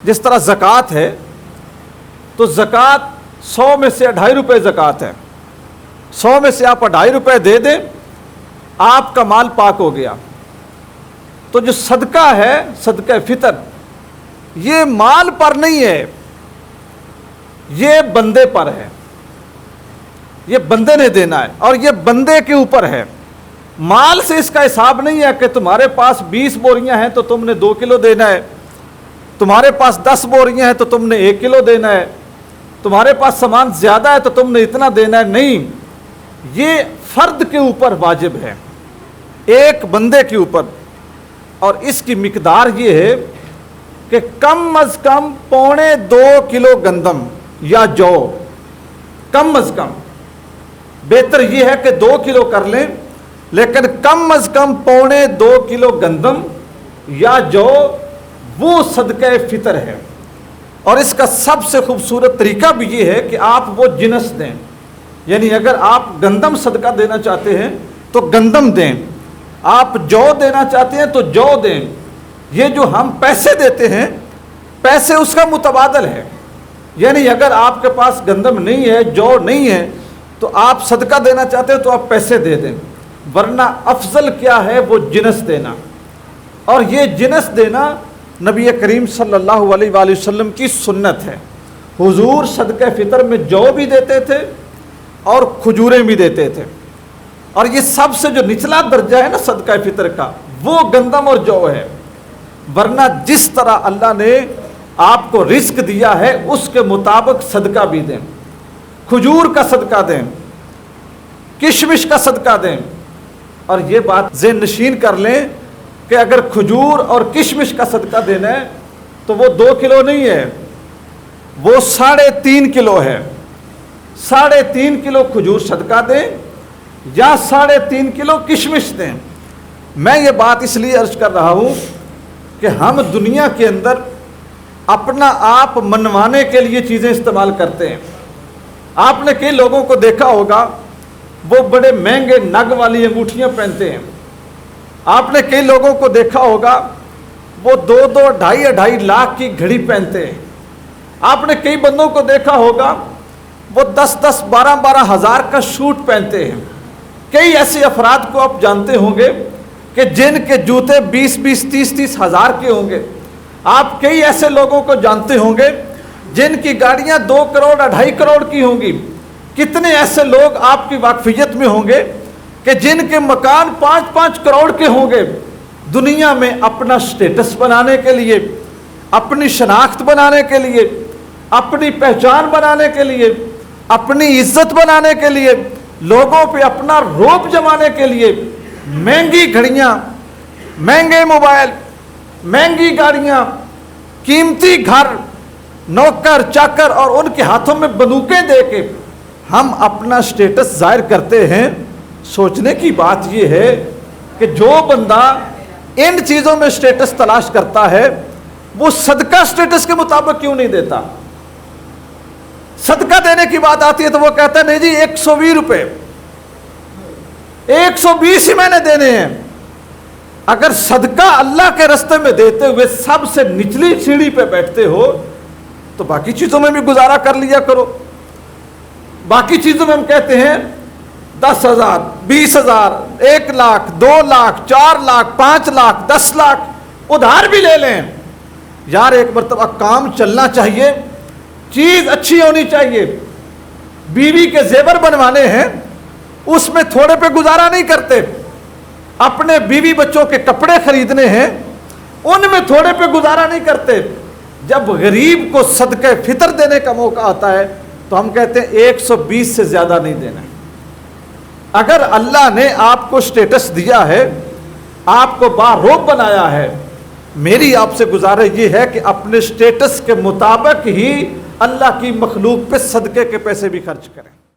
جس طرح زکوٰۃ ہے تو زکوٰۃ 100 میں سے 2.5 روپے زکوٰۃ ہے. 100 میں سے آپ 2.5 روپے دے دیں, آپ کا مال پاک ہو گیا. تو جو صدقہ ہے, صدقہ فطر, یہ مال پر نہیں ہے, یہ بندے پر ہے. یہ بندے نے دینا ہے اور یہ بندے کے اوپر ہے. مال سے اس کا حساب نہیں ہے کہ تمہارے پاس 20 بوریاں ہیں تو تم نے 2 کلو دینا ہے, تمہارے پاس 10 بوریاں ہیں تو تم نے 1 کلو دینا ہے, تمہارے پاس سامان زیادہ ہے تو تم نے اتنا دینا ہے. نہیں, یہ فرد کے اوپر واجب ہے, ایک بندے کے اوپر. اور اس کی مقدار یہ ہے کہ کم از کم 2.25 کلو گندم یا جو, کم از کم. بہتر یہ ہے کہ 2 کلو کر لیں, لیکن کم از کم 2.25 کلو گندم یا جو, وہ صدقہ فطر ہے. اور اس کا سب سے خوبصورت طریقہ بھی یہ ہے کہ آپ وہ جنس دیں. یعنی اگر آپ گندم صدقہ دینا چاہتے ہیں تو گندم دیں, آپ جو دینا چاہتے ہیں تو جو دیں. یہ جو ہم پیسے دیتے ہیں, پیسے اس کا متبادل ہے. یعنی اگر آپ کے پاس گندم نہیں ہے, جو نہیں ہے, تو آپ صدقہ دینا چاہتے ہیں تو آپ پیسے دے دیں. ورنہ افضل کیا ہے, وہ جنس دینا. اور یہ جنس دینا نبی کریم صلی اللہ علیہ وآلہ وسلم کی سنت ہے. حضور صدقہ فطر میں جو بھی دیتے تھے اور کھجوریں بھی دیتے تھے. اور یہ سب سے جو نچلا درجہ ہے نا صدقہ فطر کا, وہ گندم اور جو ہے. ورنہ جس طرح اللہ نے آپ کو رزق دیا ہے اس کے مطابق صدقہ بھی دیں. کھجور کا صدقہ دیں, کشمش کا صدقہ دیں. اور یہ بات ذہن نشین کر لیں کہ اگر کھجور اور کشمش کا صدقہ دینا ہے تو وہ 2 کلو نہیں ہے, وہ 3.5 کلو ہے. 3.5 کلو کھجور صدقہ دیں یا 3.5 کلو کشمش دیں. میں یہ بات اس لیے عرض کر رہا ہوں کہ ہم دنیا کے اندر اپنا آپ منوانے کے لیے چیزیں استعمال کرتے ہیں. آپ نے کئی لوگوں کو دیکھا ہوگا, وہ بڑے مہنگے نگ والی انگوٹھیاں پہنتے ہیں. آپ نے کئی لوگوں کو دیکھا ہوگا, وہ 2-2 لاکھ کی گھڑی پہنتے ہیں. آپ نے کئی بندوں کو دیکھا ہوگا, وہ 10-10 12 ہزار کا سوٹ پہنتے ہیں. کئی ایسے افراد کو آپ جانتے ہوں گے کہ جن کے جوتے 20 30 ہزار کے ہوں گے. آپ کئی ایسے لوگوں کو جانتے ہوں گے جن کی گاڑیاں 2 کروڑ 2.5 کروڑ کی ہوں گی. کتنے ایسے لوگ آپ کی واقفیت میں ہوں گے کہ جن کے مکان 5-5 کروڑ کے ہوں گے. دنیا میں اپنا سٹیٹس بنانے کے لیے, اپنی شناخت بنانے کے لیے, اپنی پہچان بنانے کے لیے, اپنی عزت بنانے کے لیے, لوگوں پہ اپنا رعب جمانے کے لیے مہنگی گھڑیاں, مہنگے موبائل, مہنگی گاڑیاں, قیمتی گھر, نوکر چاکر اور ان کے ہاتھوں میں بندوقیں دے کے ہم اپنا سٹیٹس ظاہر کرتے ہیں. سوچنے کی بات یہ ہے کہ جو بندہ ان چیزوں میں سٹیٹس تلاش کرتا ہے, وہ صدقہ سٹیٹس کے مطابق کیوں نہیں دیتا؟ صدقہ دینے کی بات آتی ہے تو وہ کہتا ہے نہیں جی 120 روپے, 120 ہی میں نے دینے ہیں. اگر صدقہ اللہ کے راستے میں دیتے ہوئے سب سے نچلی سیڑھی پہ بیٹھتے ہو تو باقی چیزوں میں بھی گزارا کر لیا کرو. باقی چیزوں میں ہم کہتے ہیں 10,000 20,000 1 لاکھ 2 لاکھ 4 لاکھ 5 لاکھ 10 لاکھ ادھار بھی لے لیں. یار ایک مرتبہ کام چلنا چاہیے, چیز اچھی ہونی چاہیے. بیوی کے زیور بنوانے ہیں, اس میں تھوڑے پہ گزارا نہیں کرتے. اپنے بیوی بچوں کے کپڑے خریدنے ہیں, ان میں تھوڑے پہ گزارا نہیں کرتے. جب غریب کو صدقہ فطر دینے کا موقع آتا ہے تو ہم کہتے ہیں 120 سے زیادہ نہیں دینا. اگر اللہ نے آپ کو سٹیٹس دیا ہے, آپ کو باروب بنایا ہے, میری آپ سے گزارش یہ ہے کہ اپنے سٹیٹس کے مطابق ہی اللہ کی مخلوق پہ صدقے کے پیسے بھی خرچ کریں.